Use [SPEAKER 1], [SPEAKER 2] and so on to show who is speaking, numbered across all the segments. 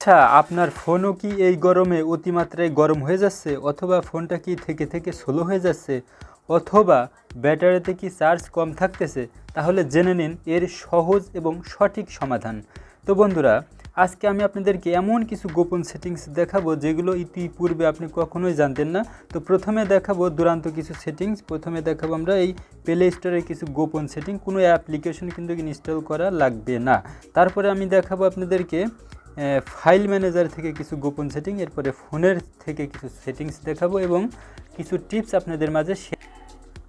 [SPEAKER 1] আচ্ছা, আপনার ফোনও কি এই গরমে অতিমাত্রায় গরম হয়ে যাচ্ছে, অথবা ফোনটা কি থেকে থেকে স্লো হয়ে যাচ্ছে, অথবা ব্যাটারিতে কি চার্জ কম থাকতেছে? তাহলে জেনে নিন এর সহজ এবং সঠিক সমাধান। তো বন্ধুরা, আজকে আমি আপনাদেরকে এমন কিছু গোপন সেটিংস দেখাবো যেগুলো ইতিপূর্বে আপনি কখনোই জানতেন না। তো প্রথমে দেখাবো দুরান্ত কিছু সেটিংস। প্রথমে দেখাবো আমরা এই প্লে স্টোরের কিছু গোপন সেটিং। কোনো অ্যাপ্লিকেশন কিন্তু ইনস্টল করা লাগবে না। তারপরে আমি দেখাবো আপনাদেরকে ফাইল ম্যানেজার থেকে কিছু গোপন সেটিং, এরপরে ফোনের থেকে কিছু সেটিংস দেখাবো এবং কিছু টিপস আপনাদের মাঝে।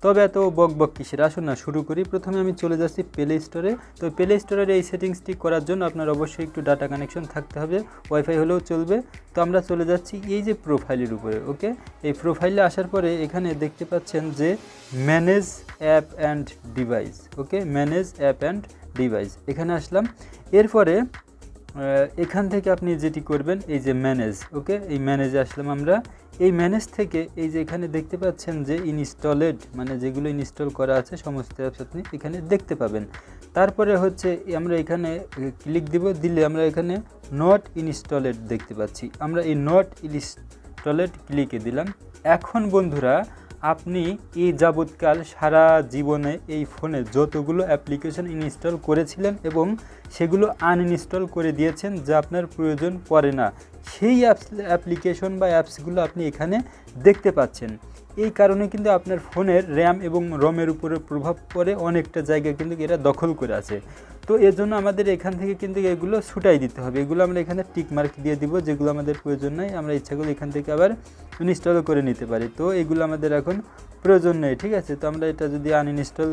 [SPEAKER 1] তবে এত বক কিসের, আসুন না শুরু করি। প্রথমে আমি চলে যাচ্ছি প্লে স্টোরে। তো প্লে স্টোরের এই সেটিংসটি করার জন্য আপনার অবশ্যই একটু ডাটা কানেকশন থাকতে হবে, ওয়াইফাই হলেও চলবে। তো আমরা চলে যাচ্ছি এই যে প্রোফাইলের উপরে। ওকে, এই প্রোফাইলে আসার পরে এখানে দেখতে পাচ্ছেন যে manage app and device. Okay, manage app and device, এখানে আসলাম। এরপরে এখান থেকে আপনি যেটি করবেন এই যে ম্যানেজ। ওকে, এই ম্যানেজে আসলাম আমরা। এই ম্যানেজ থেকে এই যে এখানে দেখতে পাচ্ছেন যে ইনস্টলেড, মানে যেগুলো ইনস্টল করা আছে সমস্ত অ্যাপস আপনি এখানে দেখতে পাবেন। তারপরে হচ্ছে আমরা এখানে ক্লিক দিব, দিলে আমরা এখানে নট ইনস্টলেড দেখতে পাচ্ছি। আমরা এই নট ইনস্টলেড ক্লিকে দিলাম। এখন বন্ধুরা, আপনি এই যাবৎকাল সারা জীবনে এই ফোনে যতগুলো অ্যাপ্লিকেশন ইনস্টল করেছিলেন এবং সেগুলো আনইনস্টল করে দিয়েছেন যা আপনার প্রয়োজন পড়ে না, সেই অ্যাপ্লিকেশন বা অ্যাপসগুলো আপনি এখানে দেখতে পাচ্ছেন। এই কারণে কিন্তু আপনার ফোনের র্যাম এবং রমের উপরে প্রভাব পড়ে, অনেকটা জায়গা কিন্তু এরা দখল করে আছে। তো এর জন্য আমাদের এখান থেকে কিন্তু এগুলো ছুটাই দিতে হবে। এগুলো আমরা এখানে টিক মার্ক দিয়ে দিব, যেগুলো আমাদের প্রয়োজন নাই আমরা ইচ্ছাগুলো এখান থেকে আবার ইনস্টল করে নিতে পারি। তো এগুলো আমাদের এখন প্রয়োজন নেই, ঠিক আছে। তো আমরা এটা যদি আনইনস্টল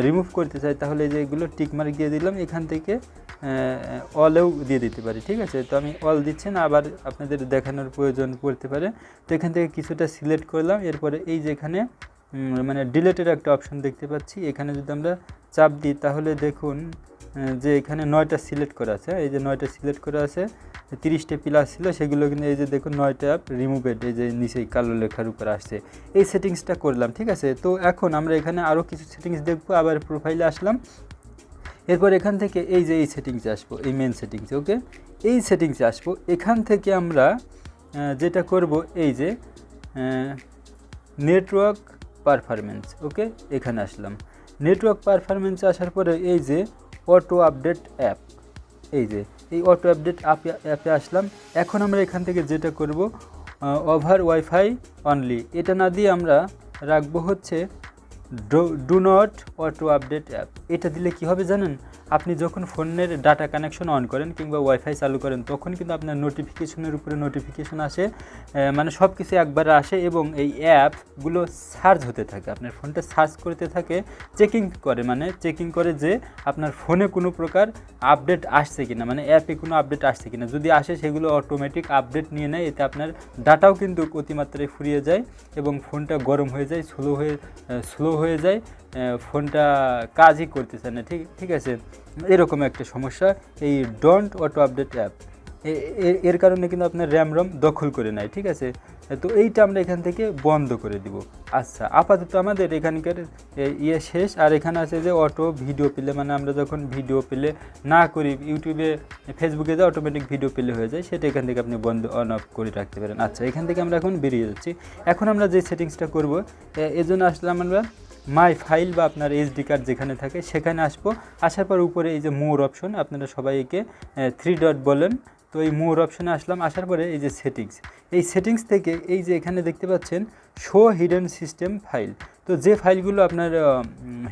[SPEAKER 1] রিমুভ করতে চাই তাহলে এই যে এগুলো টিক মার্ক দিয়ে দিলাম, এখান থেকে অলেও দিয়ে দিতে পারি, ঠিক আছে। তো আমি অল দিচ্ছি না, আবার আপনাদের দেখানোর প্রয়োজন পড়তে পারে। তো এখান থেকে কিছুটা সিলেক্ট করলাম। এরপরে এই যে এখানে মানে ডিলেটের একটা অপশন দেখতে পাচ্ছি, এখানে যদি আমরা চাপ দিই তাহলে দেখুন যে এখানে 9টা সিলেক্ট করা আছে। এই যে 9টা সিলেক্ট করা আছে, 30টা প্লাস ছিল, সেগুলো কিন্তু এই যে দেখুন 9টা অ্যাপ রিমুভেড, এই যে নিচেই কালো লেখার উপর আসছে। এই সেটিংসটা করলাম, ঠিক আছে। তো এখন আমরা এখানে আরও কিছু সেটিংস দেখবো। আবার প্রোফাইলে আসলাম। এরপর এখান থেকে এই যে এই সেটিংসে আসবো, এই মেন সেটিংসে। ওকে, এই সেটিংসে আসবো। এখান থেকে আমরা যেটা করব এই যে নেটওয়ার্ক পারফরমেন্স। ওকে, এখানে আসলাম। নেটওয়ার্ক পারফরমেন্সে আসার পরে এই যে অটো আপডেট অ্যাপ, এই যে এই অটো আপডেট অ্যাপে আসলাম। এখন আমরা এখান থেকে যেটা করব, ওভার ওয়াইফাই অনলি, এটা না দিয়ে আমরা রাখবো হচ্ছে do not auto update app. এটা দিলে কি হবে জানেন, আপনি যখন ফোনের ডাটা কানেকশন অন করেন কিংবা ওয়াইফাই চালু করেন তখন কিন্তু আপনার নোটিফিকেশনের উপরে নোটিফিকেশন আসে, মানে সব কিছু একবারে আসে এবং এই অ্যাপগুলো সার্চ হতে থাকে, আপনার ফোনটা সার্চ করতে থাকে, চেকিং করে, মানে চেকিং করে যে আপনার ফোনে কোনো প্রকার আপডেট আসছে কিনা, মানে অ্যাপে কোনো আপডেট আসছে কিনা। যদি আসে সেগুলো অটোমেটিক আপডেট নিয়ে নেয়, এতে আপনার ডাটাও কিন্তু অতিমাত্রায় ফুরিয়ে যায় এবং ফোনটা গরম হয়ে যায়, স্লো হয়ে যায়, ফোনটা কাজই করতেছে না, ঠিক আছে। এরকম একটা সমস্যা এই ডোন্ট অটো আপডেট অ্যাপ, এর কারণে কিন্তু আপনার র্যাম রম দখল করে নেয়, ঠিক আছে। তো এইটা আমরা এখান থেকে বন্ধ করে দিব। আচ্ছা, আপাতত আমাদের এখানকার শেষ। আর এখানে আছে যে অটো ভিডিও প্লে, মানে আমরা যখন ভিডিও প্লে না করি ইউটিউবে ফেসবুকে যে অটোমেটিক ভিডিও প্লে হয়ে যায়, সেটা এখান থেকে আপনি বন্ধ অন অফ করে রাখতে পারেন। আচ্ছা, এখান থেকে আমরা এখন বেরিয়ে যাচ্ছি। এখন আমরা যে সেটিংসটা করব, এজন্য আসলাম আমরা মাই ফাইল বা আপনার এইচডি কার্ড যেখানে থাকে সেখানে আসবো। আসার পর উপরে এই যে মোর অপশন, আপনারা সবাই একে 3 ডট বলেন। তো এই মোর অপশনে আসলাম। আসার পরে এই যে সেটিংস, এই সেটিংস থেকে এই যে এখানে দেখতে পাচ্ছেন শো হিডেন সিস্টেম ফাইল। তো যে ফাইলগুলো আপনার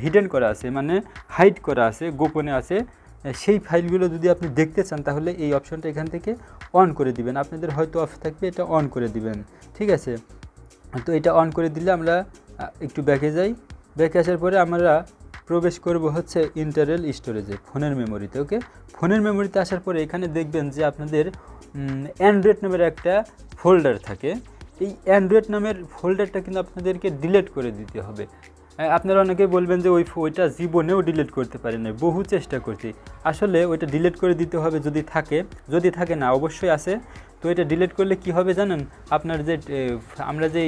[SPEAKER 1] হিডেন করা আছে, মানে হাইড করা আছে, গোপনে আছে, সেই ফাইলগুলো যদি আপনি দেখতে চান তাহলে এই অপশনটা এখান থেকে অন করে দিবেন। আপনাদের হয়তো অফ থাকবে, এটা অন করে দিবেন, ঠিক আছে। তো এটা অন করে দিলে আমরা একটু ব্যাকে যাই। ব্যাকে আসার পরে আমরা প্রবেশ করব হচ্ছে ইন্টারনাল স্টোরেজে, ফোনের মেমোরিতে। ওকে, ফোনের মেমোরিতে আসার পরে এখানে দেখবেন যে আপনাদের অ্যান্ড্রয়েড নামের একটা ফোল্ডার থাকে। এই অ্যান্ড্রয়েড নামের ফোল্ডারটা কিন্তু আপনাদেরকে ডিলিট করে দিতে হবে। আপনারা অনেকে বলবেন যে ওইটা জীবনেও ডিলিট করতে পারি না, বহু চেষ্টা করছি। আসলে ওইটা ডিলিট করে দিতে হবে যদি থাকে না, অবশ্যই আছে। তো এটা ডিলিট করলে কি হবে জানেন, আপনার যে আমরা যে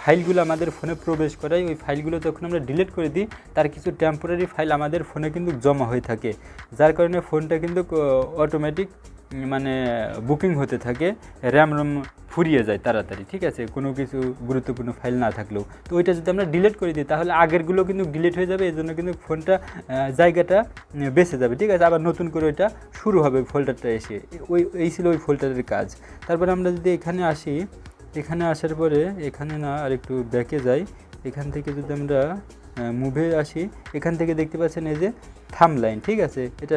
[SPEAKER 1] ফাইলগুলো আমাদের ফোনে প্রবেশ করাই, ওই ফাইলগুলো যখন আমরা ডিলিট করে দিই তার কিছু টেম্পোরারি ফাইল আমাদের ফোনে কিন্তু জমা হয়ে থাকে, যার কারণে ফোনটা কিন্তু অটোমেটিক মানে বুকিং হতে থাকে, র্যাম রোম ফুরিয়ে যায় তাড়াতাড়ি, ঠিক আছে, কোনো কিছু গুরুত্বপূর্ণ ফাইল না থাকলেও। তো ওইটা যদি আমরা ডিলিট করে দিই তাহলে আগেরগুলো কিন্তু ডিলিট হয়ে যাবে, এই জন্য কিন্তু ফোনটা জায়গাটা বেঁচে যাবে, ঠিক আছে। আবার নতুন করে ওইটা শুরু হবে ফোল্ডারটা এসে, এই ছিল ওই ফোল্ডারের কাজ। তারপরে আমরা যদি এখানে আসি, এখানে আসার পরে এখানে না আর একটু ব্যাকে যাই, এখান থেকে যদি আমরা মুভে আসি, এখান থেকে দেখতে পাচ্ছেন এই যে থাম্বলাইন, ঠিক আছে, এটা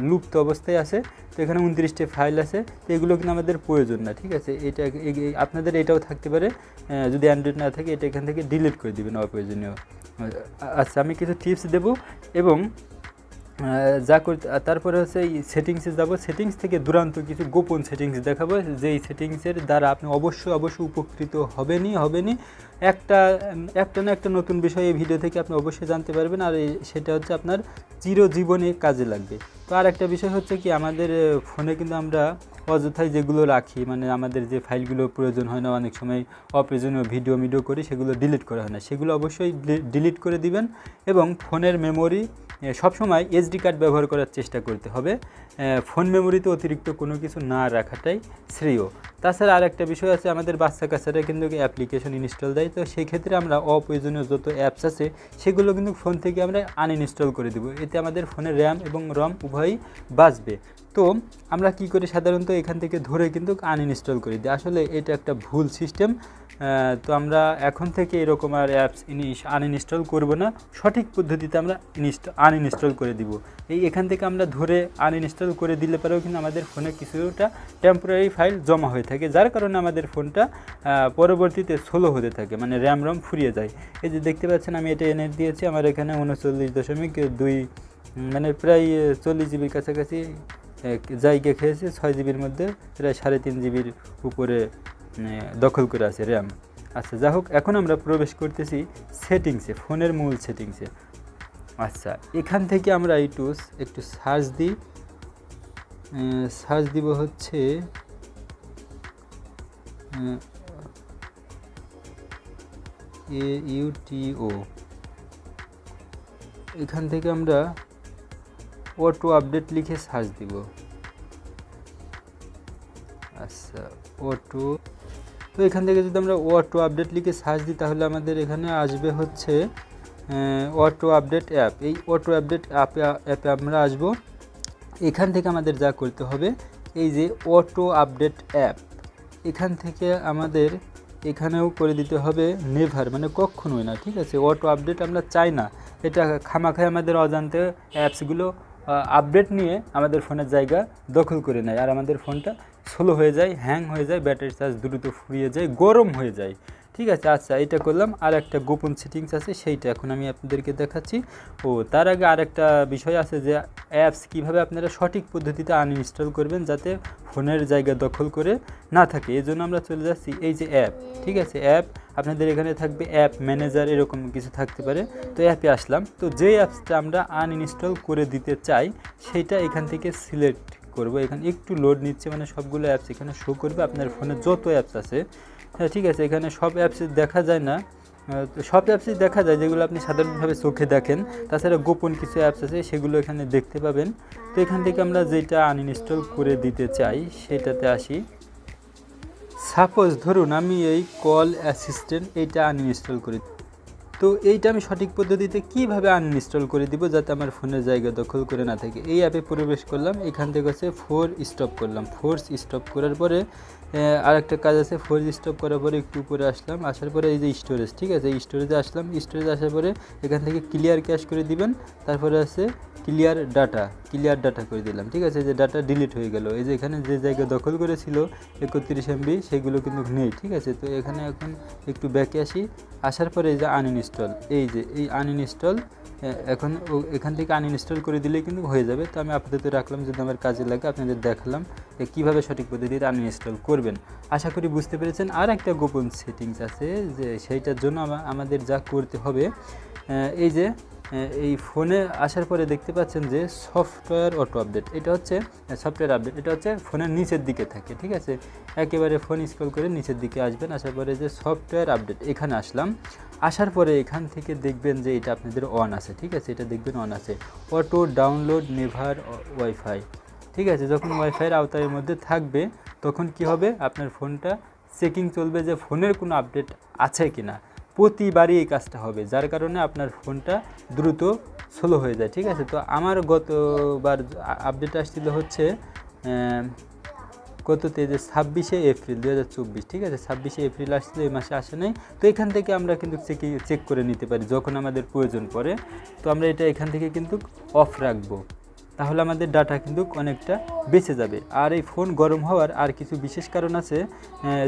[SPEAKER 1] লুপ্ত অবস্থায় আছে। তো এখানে 29টি ফাইল আছে, তো এগুলো কিন্তু আমাদের প্রয়োজন না, ঠিক আছে। এটা আপনাদের এটাও থাকতে পারে, যদি অ্যান্ড্রয়েড না থাকে এটা এখান থেকে ডিলিট করে দেবেন অপ্রয়োজনীয়। আচ্ছা, আমি কিছু টিপস দেব এবং যা করতে, তারপরে হচ্ছে এই সেটিংসে যাব, সেটিংস থেকে দুরান্ত কিছু গোপন সেটিংস দেখাবো, যেই সেটিংসের দ্বারা আপনি অবশ্যই উপকৃত হবেনই। একটা না একটা নতুন বিষয় এই ভিডিও থেকে আপনি অবশ্যই জানতে পারবেন, আর সেটা হচ্ছে আপনার চিরজীবনে কাজে লাগবে। তো আর একটা বিষয় হচ্ছে কি, আমাদের ফোনে কিন্তু আমরা অযথায় যেগুলো রাখি, মানে আমাদের যে ফাইলগুলো প্রয়োজন হয় না, অনেক সময় অপ্রয়োজনীয় ভিডিও করি, সেগুলো ডিলিট করা হয় না, সেগুলো অবশ্যই ডিলিট করে দিবেন। এবং ফোনের মেমোরি সবসময় এসডি কার্ড ব্যবহার করার চেষ্টা করতে হবে, ফোন মেমোরিতে অতিরিক্ত কোনো কিছু না রাখাটাই শ্রেয়। তাছাড়া আর একটা বিষয় আছে, আমাদের বাচ্চা কাচ্চারা কিন্তু অ্যাপ্লিকেশন ইনস্টল দেয়, তো সেই ক্ষেত্রে আমরা অপ্রয়োজনীয় যত অ্যাপস আছে সেগুলো কিন্তু ফোন থেকে আমরা আনইনস্টল করে দেবো, এতে আমাদের ফোনের র্যাম এবং রম উভয়ই বাঁচবে। তো আমরা কি করি, সাধারণত এখান থেকে ধরে কিন্তু আনইনস্টল করে দিই, আসলে এটা একটা ভুল সিস্টেম। তো আমরা এখন থেকে এরকম আর অ্যাপস আনইনস্টল করব না, সঠিক পদ্ধতিতে আমরা আনইনস্টল করে দিব। এখান থেকে আমরা ধরে আনইনস্টল করে দিলে পরেও কিন্তু আমাদের ফোনে কিছুটা টেম্পোরারি ফাইল জমা হয়ে থাকে, যার কারণে আমাদের ফোনটা পরবর্তীতে স্লো হতে থাকে, মানে র্যাম রম ফুরিয়ে যায়। এই যে দেখতে পাচ্ছেন আমি এটা এনে দিয়েছি, আমার এখানে 39.2 মানে প্রায় 40 জিবির কাছাকাছি জায়গা খেয়েছে, 6 জিবির মধ্যে প্রায় 3.5 জিবির উপরে দখল করে আছে র্যাম। আচ্ছা, যা হোক, এখন আমরা প্রবেশ করতেছি সেটিংসে, ফোনের মূল সেটিংসে। আচ্ছা, এখান থেকে আমরা একটু সার্চ দিই, সার্চ দিব হচ্ছে AUTO, এখান থেকে আমরা অটো আপডেট লিখে সার্চ দিব। আচ্ছা, অটো, তো এখান থেকে যদি আমরা অটো আপডেট লিখে সার্চ দিই তাহলে আমাদের এখানে আসবে হচ্ছে অটো আপডেট অ্যাপ। এই অটো আপডেট অ্যাপে আমরা আসব। এখান থেকে আমাদের যা করতে হবে, এই যে অটো আপডেট অ্যাপ, এখান থেকে আমাদের এখানেও করে দিতে হবে নেভার, মানে কখনোই না, ঠিক আছে। অটো আপডেট আমরা চাই না, এটা খামাখায় আমাদের অজান্তে অ্যাপসগুলো আপডেট নিয়ে আমাদের ফোনের জায়গা দখল করে নেয়, আর আমাদের ফোনটা স্লো হয়ে যায়, হ্যাং হয়ে যায়, ব্যাটারি চার্জ দ্রুত ফুরিয়ে যায়, গরম হয়ে যায়, ঠিক আছে। আচ্ছা, এটা করলাম। আর একটা গোপন সেটিংস আছে, সেইটা এখন আমি আপনাদেরকে দেখাচ্ছি। তার আগে আর একটা বিষয় আছে, যে অ্যাপস কিভাবে আপনারা সঠিক পদ্ধতিতে আনইনস্টল করবেন যাতে ফোনের জায়গা দখল করে না থাকে। এই জন্য আমরা চলে যাচ্ছি এই যে অ্যাপ, ঠিক আছে। অ্যাপ আপনাদের এখানে থাকবে অ্যাপ ম্যানেজার, এরকম কিছু থাকতে পারে। তো অ্যাপে আসলাম, তো যে অ্যাপসটা আমরা আনইনস্টল করে দিতে চাই সেইটা এখান থেকে সিলেক্ট করব। এখানে একটু লোড নিচ্ছে, মানে সবগুলো অ্যাপস এখানে শো করবে, আপনার ফোনে যত অ্যাপস আছে, হ্যাঁ, ঠিক আছে। এখানে সব অ্যাপস দেখা যায় না, সব অ্যাপসই দেখা যায় যেগুলো আপনি সাধারণভাবে চোখে দেখেন, তাছাড়া গোপন কিছু অ্যাপস আছে সেগুলো এখানে দেখতে পাবেন। তো এখান থেকে আমরা যেটা আনইনস্টল করে দিতে চাই সেটাতে আসি। সাপোজ ধরুন আমি এই কল অ্যাসিস্ট্যান্ট এইটা আনইনস্টল করি, তো এইটা আমি সঠিক পদ্ধতিতে কিভাবে আনইনস্টল করে দিব যাতে আমার ফোনের জায়গা দখল করে না থাকে। এই অ্যাপে প্রবেশ করলাম, এখান থেকে হচ্ছে ফোর্স স্টপ করলাম, ফোর্স স্টপ করার পরে আর একটা কাজ আছে, ফোর্স স্টপ করার পরে একটু উপরে আসলাম, আসার পরে এই যে স্টোরেজ, ঠিক আছে, এই স্টোরেজে আসলাম। স্টোরেজে আসার পরে এখান থেকে ক্লিয়ার ক্যাশ করে দিবেন, তারপরে আছে ক্লিয়ার ডাটা করে দিলাম, ঠিক আছে। যে ডাটা ডিলিট হয়ে গেল, এই যে এখানে যে জায়গা দখল করেছিল 31 MB সেগুলো কিন্তু নেই, ঠিক আছে। তো এখানে এখন একটু ব্যাকে আসি, আসার পরে এই যে আনইনস্টল, এই আনইনস্টল, এখন এখান থেকে আনইনস্টল করে দিলেই কিন্তু হয়ে যাবে। তো আমি আপাতত রাখলাম, যদি আমার কাজে লাগে আপনাদের দেখালাম কীভাবে সঠিক পদ্ধতিতে আনইনস্টল করবেন। আশা করি বুঝতে পেরেছেন। আর একটা গোপন সেটিংস আছে, যে সেইটার জন্য আমাদের যা করতে হবে, এই যে এই ফোনে আসার পরে দেখতে পাচ্ছেন যে সফটওয়্যার অটো আপডেট, এটা হচ্ছে সফটওয়্যার আপডেট, এটা হচ্ছে ফোনের নিচের দিকে থাকে, ঠিক আছে। একেবারে ফোন স্ক্রল করে নিচের দিকে আসবেন, আসার পরে যে সফটওয়্যার আপডেট এখানে আসলাম। আসার পরে এখান থেকে দেখবেন যে এটা আপনাদের অন আছে, ঠিক আছে, এটা দেখবেন অন আছে, অটো ডাউনলোড নেভার ওয়াইফাই। ঠিক আছে, যখন ওয়াইফাইয়ের আওতার মধ্যে থাকবে তখন কি হবে, আপনার ফোনটা চেকিং চলবে যে ফোনের কোনো আপডেট আছে কি না। প্রতিবারই এই কাজটা হবে, যার কারণে আপনার ফোনটা দ্রুত স্লো হয়ে যায়। ঠিক আছে, তো আমার গতবার আপডেট আসছিল হচ্ছে কততে, যে 26শে এপ্রিল 2024। ঠিক আছে, 26শে এপ্রিল আসছিল, এই মাসে আসে নাই। তো এখান থেকে আমরা কিন্তু চেক করে নিতে পারি যখন আমাদের প্রয়োজন পড়ে। তো আমরা এটা এখান থেকে কিন্তু অফ রাখবো, তাহলে আমাদের ডাটা কিন্তু অনেকটা বেঁচে যাবে। আর এই ফোন গরম হওয়ার আর কিছু বিশেষ কারণ আছে,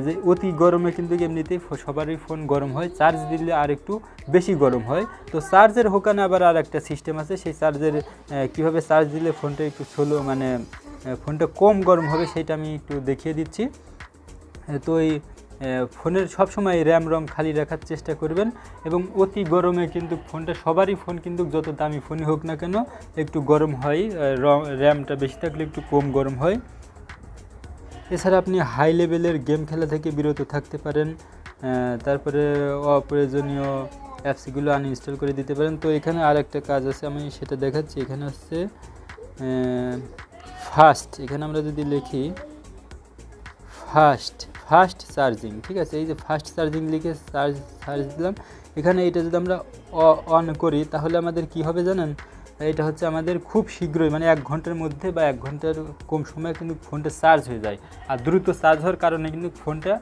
[SPEAKER 1] যে অতি গরমে কিন্তু এমনিতেই সবারই ফোন গরম হয়, চার্জ দিলে আর একটু বেশি গরম হয়। তো চার্জের হোকানে আবার আর একটা সিস্টেম আছে, সেই চার্জের কীভাবে চার্জ দিলে ফোনটা একটু স্লো মানে ফোনটা কম গরম হবে সেটা আমি একটু দেখিয়ে দিচ্ছি। তো এই ফোনের সবসময় র্যাম রম খালি রাখার চেষ্টা করবেন, এবং অতি গরমে কিন্তু ফোনটা, সবারই ফোন কিন্তু যত দামি ফোনই হোক না কেন একটু গরম হয়, র্যামটা বেশি থাকলে একটু কম গরম হয়। এছাড়া আপনি হাই লেভেলের গেম খেলা থেকে বিরত থাকতে পারেন, তারপরে অপ্রয়োজনীয় অ্যাপসগুলো আনইনস্টল করে দিতে পারেন। তো এখানে আর একটা কাজ আছে, আমি সেটা দেখাচ্ছি। এখানে হচ্ছে ফাস্ট, এখানে আমরা যদি লিখি ফাস্ট চার্জিং, ঠিক আছে, এই যে ফাস্ট চার্জিং লিখে চার্জ দিলাম, এখানে এটা যদি আমরা অন করি তাহলে আমাদের কি হবে জানেন, এটা হচ্ছে আমাদের খুব শীঘ্রই মানে 1 ঘন্টার মধ্যে বা 1 ঘন্টার কম সময়ে কিন্তু ফোনটা চার্জ হয়ে যায়। আর দ্রুত চার্জ হওয়ার কারণে কিন্তু ফোনটা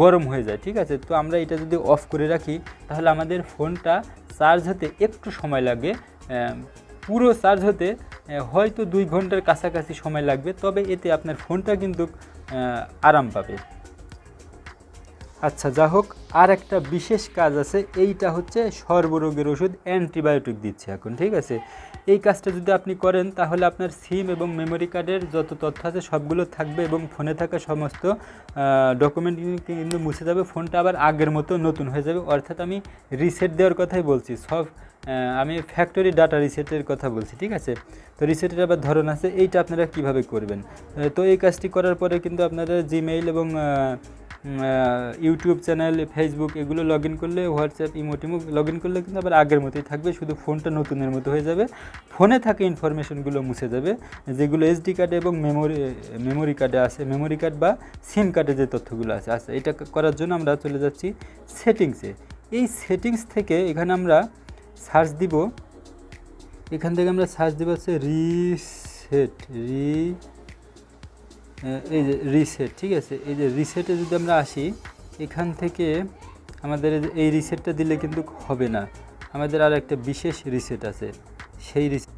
[SPEAKER 1] গরম হয়ে যায়। ঠিক আছে, তো আমরা এটা যদি অফ করে রাখি তাহলে আমাদের ফোনটা চার্জ হতে একটু সময় লাগে, পুরো চার্জ হতে হয়তো 2 ঘন্টার কাছাকাছি সময় লাগবে, তবে এতে আপনার ফোনটা কিন্তু আরাম পাবে। আচ্ছা, যা হোক, আর একটা বিশেষ কাজ আছে, এইটা হচ্ছে সর্বরোগের ওষুধ, অ্যান্টিবায়োটিক দিচ্ছে এখন। ঠিক আছে, এই কাজটা যদি আপনি করেন তাহলে আপনার সিম এবং মেমোরি কার্ডের যত তথ্য আছে সবগুলো থাকবে, এবং ফোনে থাকা সমস্ত ডকুমেন্ট কিন্তু মুছে যাবে, ফোনটা আবার আগের মতো নতুন হয়ে যাবে। অর্থাৎ আমি রিসেট দেওয়ার কথাই বলছি, আমি ফ্যাক্টরি ডাটা রিসেটের কথা বলছি। ঠিক আছে, তো রিসেটের আবার ধরন আছে, এইটা আপনারা কিভাবে করবেন। তো এই কাজটি করার পরে কিন্তু আপনারা জিমেইল এবং ইউটিউব চ্যানেল, ফেসবুক এগুলো লগ ইন করলে, হোয়াটসঅ্যাপ, ইমো লগ ইন করলে কিন্তু আবার আগের মতোই থাকবে, শুধু ফোনটা নতুনের মতো হয়ে যাবে। ফোনে থাকা ইনফরমেশনগুলো মুছে যাবে, যেগুলো এসডি কার্ডে এবং মেমোরি কার্ডে আছে, মেমোরি কার্ড বা সিম কার্ডে যে তথ্যগুলো আছে। আচ্ছা, এটা করার জন্য আমরা চলে যাচ্ছি সেটিংসে। এই সেটিংস থেকে এখানে আমরা সার্চ দিব, এখান থেকে আমরা সার্চ দিব হচ্ছে এই যে রিসেট। ঠিক আছে, এই যে রিসেটে যদি আমরা আসি, এখান থেকে আমাদের এই রিসেটটা দিলে কিন্তু হবে না, আমাদের আর একটা বিশেষ রিসেট আছে, সেই রিসেট।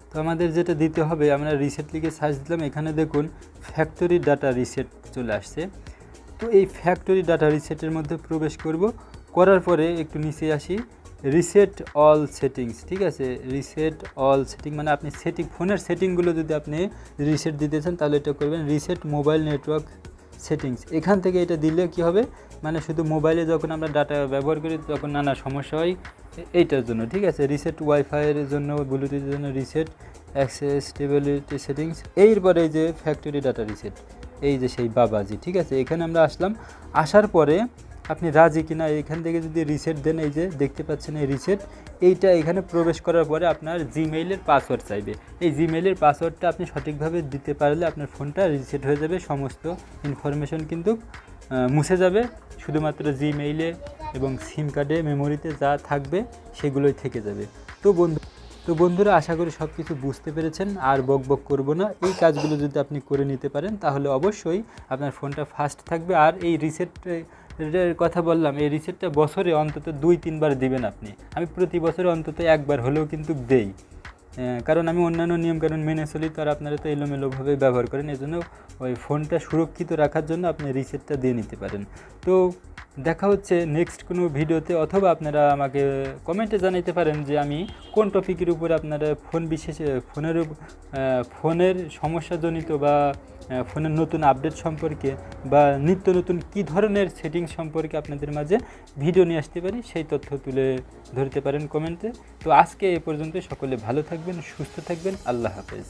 [SPEAKER 1] তো আমাদের যেটা দিতে হবে, আমরা রিসেট লিখে সার্চ দিলাম, এখানে দেখুন ফ্যাক্টরি ডাটা রিসেট চলে আসছে। তো এই ফ্যাক্টরি ডাটা রিসেটের মধ্যে প্রবেশ করব, করার পরে একটু নিচে আসি, রিসেট অল সেটিংস। ঠিক আছে, রিসেট অল সেটিং মানে আপনি ফোনের সেটিংগুলো যদি আপনি রিসেট দিতে চান তাহলে এটা করবেন রিসেট মোবাইল নেটওয়ার্ক সেটিংস। এখান থেকে এটা দিলে কি হবে, মানে শুধু মোবাইলে যখন আমরা ডাটা ব্যবহার করি তখন নানা সমস্যা হয় এইটার জন্য। ঠিক আছে, রিসেট ওয়াইফাইয়ের জন্য, ব্লুটুথের জন্য রিসেট, অ্যাক্সেসিবিলিটি সেটিংস, এরপরে এই যে ফ্যাক্টরি ডাটা রিসেট, এই যে সেই বাবাজি। ঠিক আছে, এখানে আমরা আসলাম, আসার পরে আপনি রাজি কিনা এখান থেকে যদি রিসেট দেন, এই যে দেখতে পাচ্ছেন এই রিসেট, এইটা এখানে প্রবেশ করার পরে আপনার জিমেইলের পাসওয়ার্ড চাইবে। এই জিমেইলের পাসওয়ার্ডটা আপনি সঠিকভাবে দিতে পারলে আপনার ফোনটা রিসেট হয়ে যাবে, সমস্ত ইনফরমেশন কিন্তু মুছে যাবে, শুধুমাত্র জিমেইলে এবং সিম কার্ডে, মেমোরিতে যা থাকবে সেগুলোই থেকে যাবে। তো বন্ধুরা, আশা করি সব কিছু বুঝতে পেরেছেন, আর বক করব না। এই কাজগুলো যদি আপনি করে নিতে পারেন তাহলে অবশ্যই আপনার ফোনটা ফাস্ট থাকবে। আর এই রিসেটের কথা বললাম, এই রিসেটটা বছরে অন্তত 2-3 বার দিবেন আপনি। আমি প্রতি বছরে অন্তত 1 বার হলেও কিন্তু দেই, কারণ আমি অন্যান্য নিয়মকানুন মেনে চলি, তো আর আপনারা তো এলোমেলোভাবে ব্যবহার করেন, এই জন্য ওই ফোনটা সুরক্ষিত রাখার জন্য আপনি রিসেটটা দিয়ে নিতে পারেন। তো দেখা হচ্ছে নেক্সট কোনো ভিডিওতে, অথবা আপনারা আমাকে কমেন্টে জানাতে পারেন যে আমি কোন টপিকের উপরে আপনারা ফোনের সমস্যাজনিত বা ফোনের নতুন আপডেট সম্পর্কে বা নিত্য নতুন কী ধরনের সেটিংস সম্পর্কে আপনাদের মাঝে ভিডিও নিয়ে আসতে পারি, সেই তথ্য তুলে ধরতে পারেন কমেন্টে। তো আজকে এ পর্যন্ত, সকলে ভালো থাকবেন, সুস্থ থাকবেন, আল্লাহ হাফেজ।